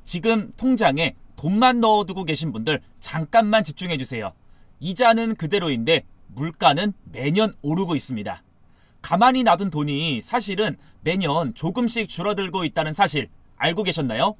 지금 통장에 돈만 넣어두고 계신 분들 잠깐만 집중해 주세요. 이자는 그대로인데 물가는 매년 오르고 있습니다. 가만히 놔둔 돈이 사실은 매년 조금씩 줄어들고 있다는 사실 알고 계셨나요?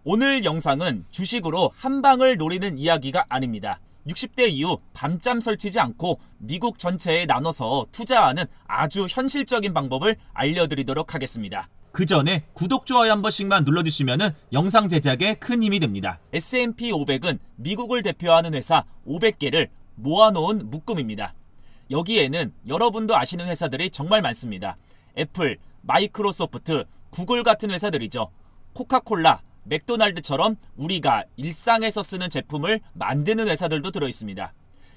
오늘 영상은 주식으로 한 방을 노리는 이야기가 아닙니다. 60대 이후 밤잠 설치지 않고 미국 전체에 나눠서 투자하는 아주 현실적인 방법을 알려드리도록 하겠습니다. 그 전에 구독, 좋아요 한 번씩만 눌러주시면 영상 제작에 큰 힘이 됩니다. S&P 500은 미국을 대표하는 회사 500개를 모아놓은 묶음입니다. 여기에는 여러분도 아시는 회사들이 정말 많습니다. 애플, 마이크로소프트, 구글 같은 회사들이죠. 코카콜라, 맥도날드처럼 우리가 일상에서 쓰는 제품을 만드는 회사들도 들어있습니다.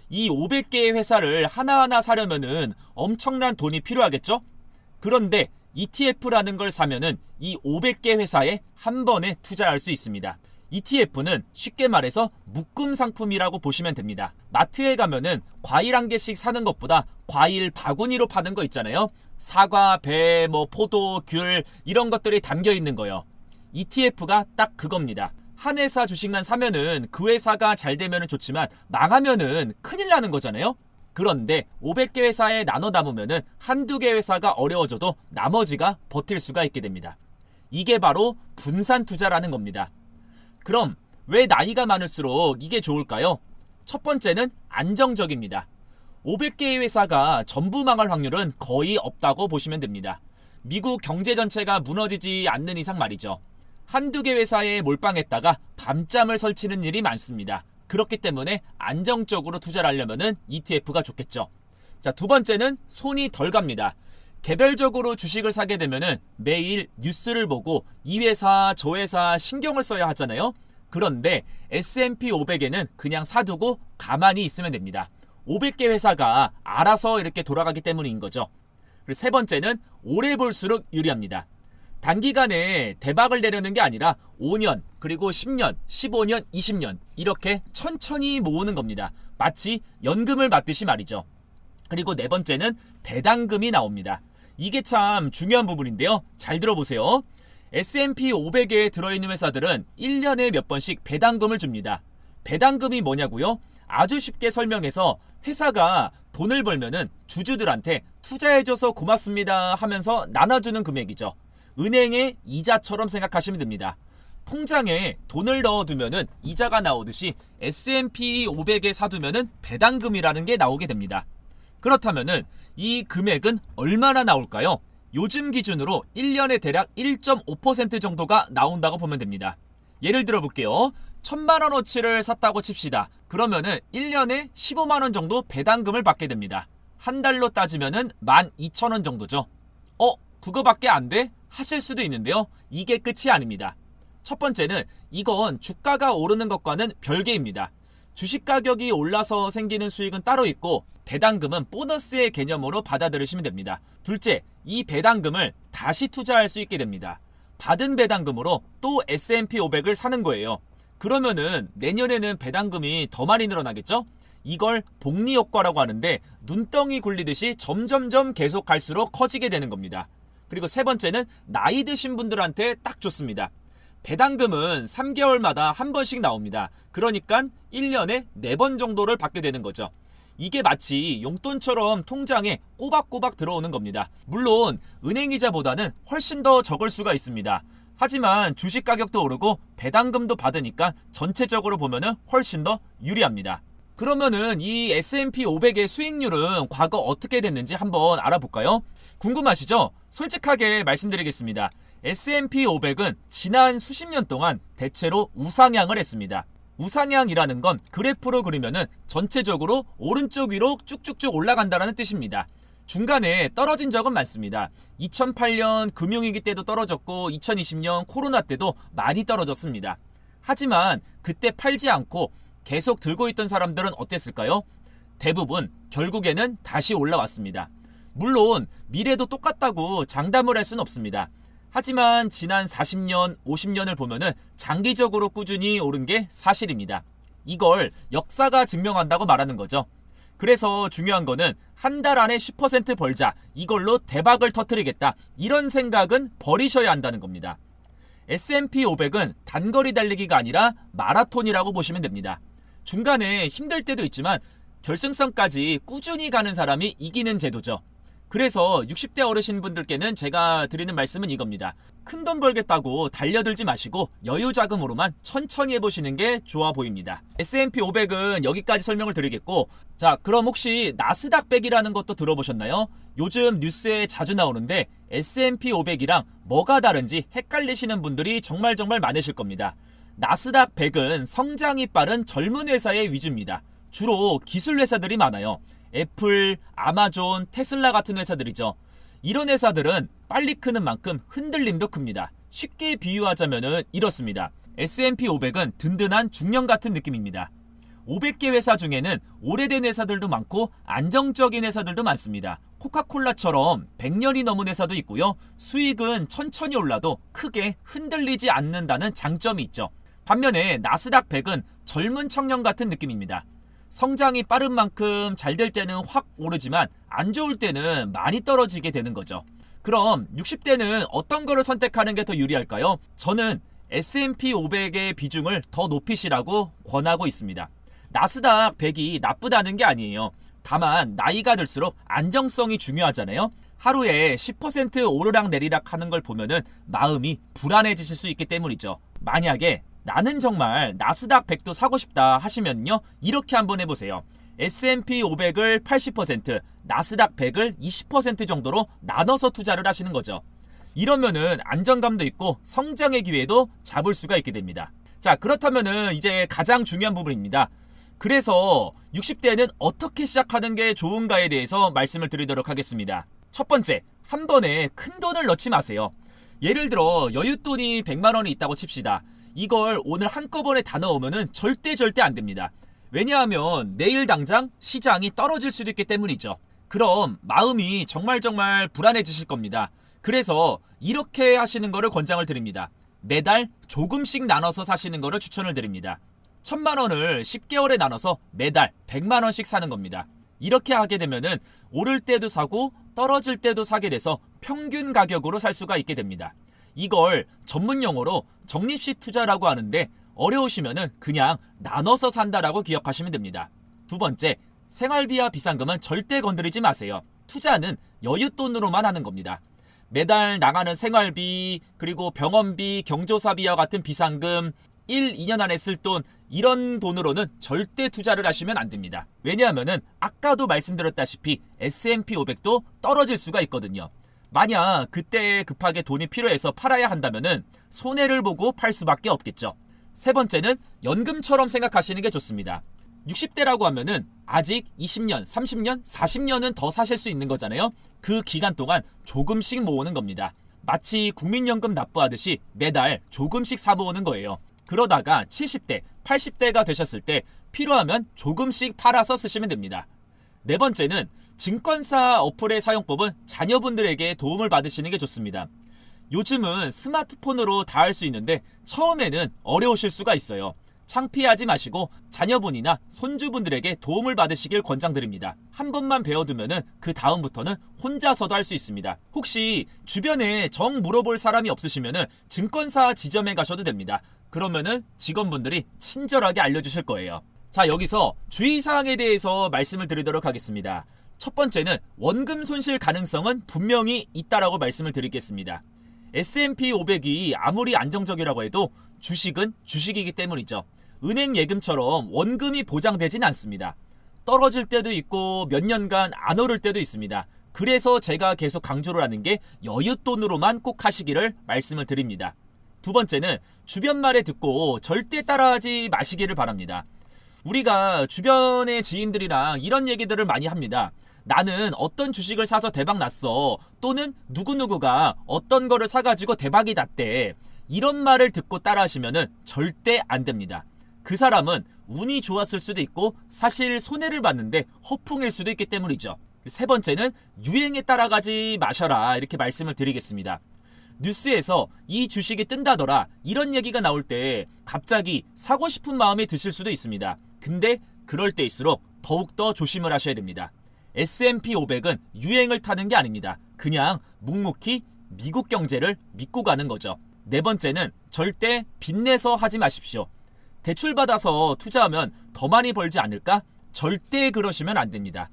이 500개의 회사를 하나하나 사려면은 엄청난 돈이 필요하겠죠? 그런데 ETF라는 걸 사면은 이 500개 회사에 한 번에 투자할 수 있습니다. ETF는 쉽게 말해서 묶음 상품이라고 보시면 됩니다. 마트에 가면은 과일 한 개씩 사는 것보다 과일 바구니로 파는 거 있잖아요. 사과, 배, 포도, 귤 이런 것들이 담겨 있는 거요. ETF가 딱 그겁니다. 한 회사 주식만 사면은 그 회사가 잘 되면은 좋지만 망하면은 큰일 나는 거잖아요. 그런데 500개 회사에 나눠 담으면은 한두 개 회사가 어려워져도 나머지가 버틸 수가 있게 됩니다. 이게 바로 분산 투자라는 겁니다. 그럼 왜 나이가 많을수록 이게 좋을까요? 첫 번째는 안정적입니다. 500개의 회사가 전부 망할 확률은 거의 없다고 보시면 됩니다. 미국 경제 전체가 무너지지 않는 이상 말이죠. 한두 개 회사에 몰빵했다가 밤잠을 설치는 일이 많습니다. 그렇기 때문에 안정적으로 투자를 하려면 ETF가 좋겠죠. 자, 두 번째는 손이 덜 갑니다. 개별적으로 주식을 사게 되면 매일 뉴스를 보고 이 회사 저 회사 신경을 써야 하잖아요. 그런데 S&P 500에는 그냥 사두고 가만히 있으면 됩니다. 500개 회사가 알아서 이렇게 돌아가기 때문인 거죠. 그리고 세 번째는 오래 볼수록 유리합니다. 단기간에 대박을 내려는 게 아니라 5년, 그리고 10년, 15년, 20년 이렇게 천천히 모으는 겁니다. 마치 연금을 받듯이 말이죠. 그리고 네 번째는 배당금이 나옵니다. 이게 참 중요한 부분인데요. 잘 들어보세요. S&P 500에 들어있는 회사들은 1년에 몇 번씩 배당금을 줍니다. 배당금이 뭐냐고요? 아주 쉽게 설명해서 회사가 돈을 벌면은 주주들한테 투자해줘서 고맙습니다 하면서 나눠주는 금액이죠. 은행의 이자처럼 생각하시면 됩니다. 통장에 돈을 넣어두면은 이자가 나오듯이 S&P 500에 사두면은 배당금이라는 게 나오게 됩니다. 그렇다면은 이 금액은 얼마나 나올까요? 요즘 기준으로 1년에 대략 1.5% 정도가 나온다고 보면 됩니다. 예를 들어 볼게요. 1000만원어치를 샀다고 칩시다. 그러면은 1년에 15만원 정도 배당금을 받게 됩니다. 한 달로 따지면은 12,000원 정도죠. 그거밖에 안 돼? 하실 수도 있는데요. 이게 끝이 아닙니다. 첫 번째는 이건 주가가 오르는 것과는 별개입니다. 주식 가격이 올라서 생기는 수익은 따로 있고 배당금은 보너스의 개념으로 받아들이시면 됩니다. 둘째, 이 배당금을 다시 투자할 수 있게 됩니다. 받은 배당금으로 또 S&P 500을 사는 거예요. 그러면은 내년에는 배당금이 더 많이 늘어나겠죠? 이걸 복리 효과라고 하는데 눈덩이 굴리듯이 점점점 계속 갈수록 커지게 되는 겁니다. 그리고 세 번째는 나이 드신 분들한테 딱 좋습니다. 배당금은 3개월마다 한 번씩 나옵니다. 그러니까 1년에 4번 정도를 받게 되는 거죠. 이게 마치 용돈처럼 통장에 꼬박꼬박 들어오는 겁니다. 물론 은행이자보다는 훨씬 더 적을 수가 있습니다. 하지만 주식 가격도 오르고 배당금도 받으니까 전체적으로 보면은 훨씬 더 유리합니다. 그러면은 이 S&P 500의 수익률은 과거 어떻게 됐는지 한번 알아볼까요? 궁금하시죠? 솔직하게 말씀드리겠습니다. S&P 500은 지난 수십 년 동안 대체로 우상향을 했습니다. 우상향이라는 건 그래프로 그리면은 전체적으로 오른쪽 위로 쭉쭉쭉 올라간다는 뜻입니다. 중간에 떨어진 적은 많습니다. 2008년 금융위기 때도 떨어졌고 2020년 코로나 때도 많이 떨어졌습니다. 하지만 그때 팔지 않고 계속 들고 있던 사람들은 어땠을까요? 대부분 결국에는 다시 올라왔습니다. 물론 미래도 똑같다고 장담을 할 수는 없습니다. 하지만 지난 40년, 50년을 보면은 장기적으로 꾸준히 오른 게 사실입니다. 이걸 역사가 증명한다고 말하는 거죠. 그래서 중요한 거는 한 달 안에 10% 벌자, 이걸로 대박을 터뜨리겠다, 이런 생각은 버리셔야 한다는 겁니다. S&P 500은 단거리 달리기가 아니라 마라톤이라고 보시면 됩니다. 중간에 힘들 때도 있지만 결승선까지 꾸준히 가는 사람이 이기는 제도죠. 그래서 60대 어르신분들께는 제가 드리는 말씀은 이겁니다. 큰돈 벌겠다고 달려들지 마시고 여유 자금으로만 천천히 해보시는 게 좋아 보입니다. S&P 500은 여기까지 설명을 드리겠고, 자, 그럼 혹시 나스닥 100이라는 것도 들어보셨나요? 요즘 뉴스에 자주 나오는데 S&P 500이랑 뭐가 다른지 헷갈리시는 분들이 정말 많으실 겁니다. 나스닥 100은 성장이 빠른 젊은 회사의 위주입니다. 주로 기술 회사들이 많아요. 애플, 아마존, 테슬라 같은 회사들이죠. 이런 회사들은 빨리 크는 만큼 흔들림도 큽니다. 쉽게 비유하자면 이렇습니다. S&P 500은 든든한 중년 같은 느낌입니다. 500개 회사 중에는 오래된 회사들도 많고 안정적인 회사들도 많습니다. 코카콜라처럼 100년이 넘은 회사도 있고요. 수익은 천천히 올라도 크게 흔들리지 않는다는 장점이 있죠. 반면에 나스닥 100은 젊은 청년 같은 느낌입니다. 성장이 빠른 만큼 잘 될 때는 확 오르지만 안 좋을 때는 많이 떨어지게 되는 거죠. 그럼 60대는 어떤 거를 선택하는 게 더 유리할까요? 저는 S&P 500의 비중을 더 높이시라고 권하고 있습니다. 나스닥 100이 나쁘다는 게 아니에요. 다만 나이가 들수록 안정성이 중요하잖아요. 하루에 10% 오르락 내리락 하는 걸 보면은 마음이 불안해지실 수 있기 때문이죠. 만약에 나는 정말 나스닥 100도 사고 싶다 하시면요, 이렇게 한번 해보세요. S&P 500을 80%, 나스닥 100을 20% 정도로 나눠서 투자를 하시는 거죠. 이러면은 안정감도 있고 성장의 기회도 잡을 수가 있게 됩니다. 자, 그렇다면은 이제 가장 중요한 부분입니다. 그래서 60대는 어떻게 시작하는 게 좋은가에 대해서 말씀을 드리도록 하겠습니다. 첫 번째, 한 번에 큰 돈을 넣지 마세요. 예를 들어 여윳돈이 100만 원이 있다고 칩시다. 이걸 오늘 한꺼번에 다 넣으면 절대 안 됩니다. 왜냐하면 내일 당장 시장이 떨어질 수도 있기 때문이죠. 그럼 마음이 정말 불안해지실 겁니다. 그래서 이렇게 하시는 거를 권장을 드립니다. 매달 조금씩 나눠서 사시는 거를 추천을 드립니다. 1000만 원을 10개월에 나눠서 매달 100만 원씩 사는 겁니다. 이렇게 하게 되면은 오를 때도 사고 떨어질 때도 사게 돼서 평균 가격으로 살 수가 있게 됩니다. 이걸 전문 용어로 적립식 투자라고 하는데 어려우시면은 그냥 나눠서 산다라고 기억하시면 됩니다. 두 번째, 생활비와 비상금은 절대 건드리지 마세요. 투자는 여윳돈으로만 하는 겁니다. 매달 나가는 생활비, 그리고 병원비, 경조사비와 같은 비상금, 1, 2년 안에 쓸 돈, 이런 돈으로는 절대 투자를 하시면 안 됩니다. 왜냐하면은 아까도 말씀드렸다시피 S&P 500도 떨어질 수가 있거든요. 만약 그때 급하게 돈이 필요해서 팔아야 한다면은 손해를 보고 팔 수밖에 없겠죠. 세 번째는 연금처럼 생각하시는 게 좋습니다. 60대라고 하면은 아직 20년, 30년, 40년은 더 사실 수 있는 거잖아요. 그 기간 동안 조금씩 모으는 겁니다. 마치 국민연금 납부하듯이 매달 조금씩 사모으는 거예요. 그러다가 70대, 80대가 되셨을 때 필요하면 조금씩 팔아서 쓰시면 됩니다. 네 번째는 증권사 어플의 사용법은 자녀분들에게 도움을 받으시는 게 좋습니다. 요즘은 스마트폰으로 다 할 수 있는데 처음에는 어려우실 수가 있어요. 창피하지 마시고 자녀분이나 손주분들에게 도움을 받으시길 권장드립니다. 한 번만 배워두면 그 다음부터는 혼자서도 할 수 있습니다. 혹시 주변에 정 물어볼 사람이 없으시면 증권사 지점에 가셔도 됩니다. 그러면은 직원분들이 친절하게 알려주실 거예요. 자, 여기서 주의사항에 대해서 말씀을 드리도록 하겠습니다. 첫 번째는 원금 손실 가능성은 분명히 있다라고 말씀을 드리겠습니다. S&P 500이 아무리 안정적이라고 해도 주식은 주식이기 때문이죠. 은행 예금처럼 원금이 보장되진 않습니다. 떨어질 때도 있고 몇 년간 안 오를 때도 있습니다. 그래서 제가 계속 강조를 하는 게 여윳돈으로만 꼭 하시기를 말씀을 드립니다. 두 번째는 주변 말에 듣고 절대 따라하지 마시기를 바랍니다. 우리가 주변의 지인들이랑 이런 얘기들을 많이 합니다. 나는 어떤 주식을 사서 대박 났어. 또는 누구누구가 어떤 거를 사가지고 대박이 났대. 이런 말을 듣고 따라하시면 절대 안 됩니다. 그 사람은 운이 좋았을 수도 있고 사실 손해를 봤는데 허풍일 수도 있기 때문이죠. 세 번째는 유행에 따라가지 마셔라, 이렇게 말씀을 드리겠습니다. 뉴스에서 이 주식이 뜬다더라 이런 얘기가 나올 때 갑자기 사고 싶은 마음이 드실 수도 있습니다. 근데 그럴 때일수록 더욱더 조심을 하셔야 됩니다. S&P 500은 유행을 타는 게 아닙니다. 그냥 묵묵히 미국 경제를 믿고 가는 거죠. 네 번째는 절대 빚내서 하지 마십시오. 대출받아서 투자하면 더 많이 벌지 않을까? 절대 그러시면 안 됩니다.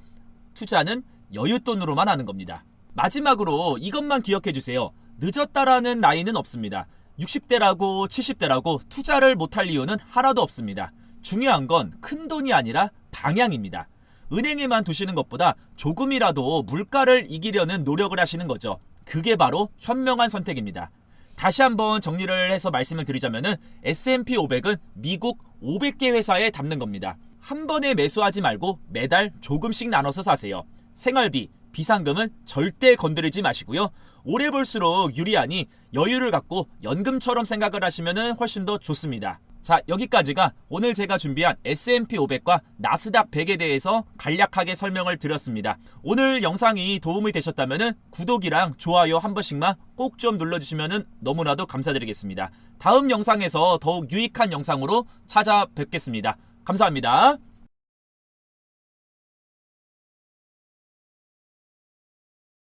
투자는 여윳돈으로만 하는 겁니다. 마지막으로 이것만 기억해 주세요. 늦었다라는 나이는 없습니다. 60대라고 70대라고 투자를 못할 이유는 하나도 없습니다. 중요한 건 큰 돈이 아니라 방향입니다. 은행에만 두시는 것보다 조금이라도 물가를 이기려는 노력을 하시는 거죠. 그게 바로 현명한 선택입니다. 다시 한번 정리를 해서 말씀을 드리자면 S&P 500은 미국 500개 회사에 담는 겁니다. 한 번에 매수하지 말고 매달 조금씩 나눠서 사세요. 생활비, 비상금은 절대 건드리지 마시고요. 오래 볼수록 유리하니 여유를 갖고 연금처럼 생각을 하시면 훨씬 더 좋습니다. 자, 여기까지가 오늘 제가 준비한 S&P 500과 나스닥 100에 대해서 간략하게 설명을 드렸습니다. 오늘 영상이 도움이 되셨다면 구독이랑 좋아요 한 번씩만 꼭 좀 눌러주시면 너무나도 감사드리겠습니다. 다음 영상에서 더욱 유익한 영상으로 찾아뵙겠습니다. 감사합니다.